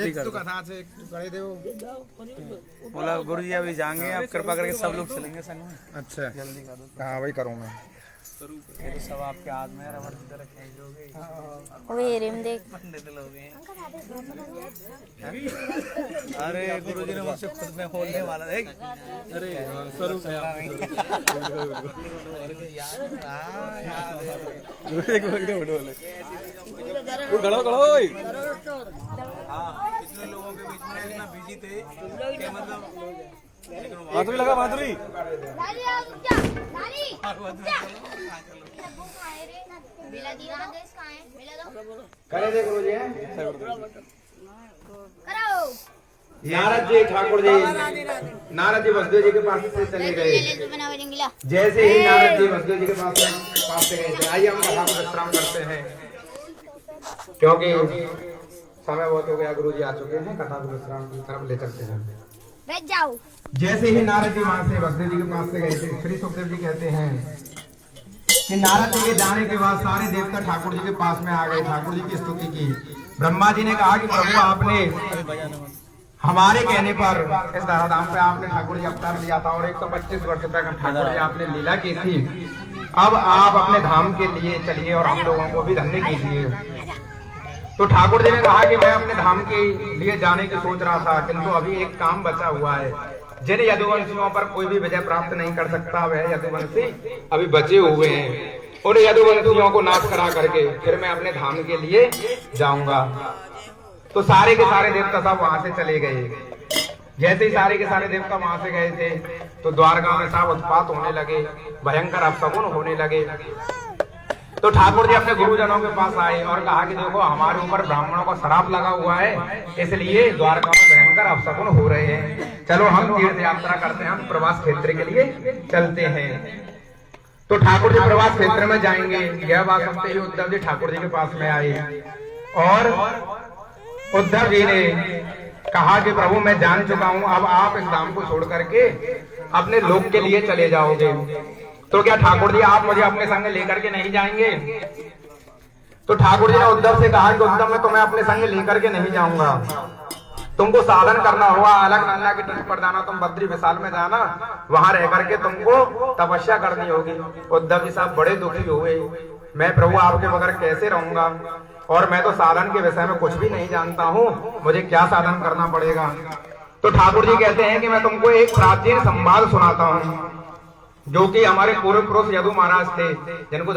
आरती कर बोला गुरु जी अभी जाएंगे, आप कृपा करके सब लोग चलेंगे संग में। अच्छा जल्दी कर दो। हाँ वही करूँ मैं। ये तो सब आपके हाथ में है, रबर की तरह खींचोगे। वही रिम देख पंडित लोग हैं। अरे गुरु जी ने मुझसे खुद में खोलने वाला है। अरे स्वरूप है खड़ो खड़ो कितने लोगों के बीच में इतना बिजी थे कि मतलब माधुरी लगा माधुरी। करे दे गुरु जी। नारद जी ठाकुर जी वसुदेव जी के पास से चले गए। जैसे ही नारद जी वसुदेव जी के पास से गए थे, आइए हम कथा को विश्राम करते हैं क्योंकि समय बहुत हो गया। गुरु जी आ चुके हैं, कथा को विश्राम की तरफ ले चलते हैं। बैठ जाओ। जैसे ही नारद जी वहां से वसुदेव जी के पास से गए थे, श्री सुखदेव जी कहते हैं कि नारद जी के जाने के बाद सारे देवता ठाकुर जी के पास में आ गए, ठाकुर जी की स्तुति की। ब्रह्मा जी ने कहा कि प्रभु आपने हमारे कहने पर इस धराधाम पे आपने ठाकुर जी अवतार लिया था और 125 वर्ष तक ठाकुर जी आपने लीला की थी। अब आप अपने धाम के लिए चलिए और हम लोगों को भी धन्य कीजिए। तो ठाकुर जी ने कहा कि मैं अपने धाम के लिए जाने की सोच रहा था, किंतु अभी एक काम बचा हुआ है। जिन यदुवंशियों पर कोई भी विजय प्राप्त नहीं कर सकता, वह यदुवंशी अभी बचे हुए हैं। उन यदुवंशियों को नाश करा करके फिर मैं अपने धाम के लिए जाऊंगा। तो सारे के सारे देवता सब वहां से चले गए। जैसे ही सारे के सारे देवता वहां से गए थे तो द्वारका में सब उत्पात होने लगे, भयंकर अपशकुन होने लगे। तो ठाकुर जी अपने गुरुजनों के पास आए और कहा कि देखो हमारे ऊपर ब्राह्मणों का श्राप लगा हुआ है, इसलिए द्वारका में भयंकर अपशकुन हो रहे हैं। चलो हम तीर्थ यात्रा करते हैं, हम प्रवास क्षेत्र के लिए चलते हैं। तो ठाकुर जी प्रवास क्षेत्र में जाएंगे। यह बात सुनते ही उद्धव जी ठाकुर जी के पास में आए और उद्धव जी ने कहा कि प्रभु मैं जान चुका हूं, अब आप इस धाम को छोड़ करके अपने लोक के लिए चले जाओगे। तो क्या ठाकुर जी आप मुझे अपने संग लेकर के नहीं जाएंगे? तो ठाकुर जी ने उद्धव से कहा कि उद्धव मैं तुम्हें अपने संग लेकर के नहीं जाऊंगा, तुमको साधन करना होगा। अलग नंदा की टीम पर जाना, तुम बद्री विशाल में जाना, वहां रह करके तुमको तपस्या करनी होगी। उद्धव जी साहब बड़े दुखी हुए, मैं प्रभु आपके बगैर कैसे रहूंगा, और मैं तो साधन के विषय में कुछ भी नहीं जानता हूँ, मुझे क्या साधन करना पड़ेगा। तो ठाकुर जी कहते हैं कि मैं तुमको एक प्राचीन संवाद सुनाता हूँ, जो कि हमारे पूर्व पुरुष यदु महाराज थे, जिनको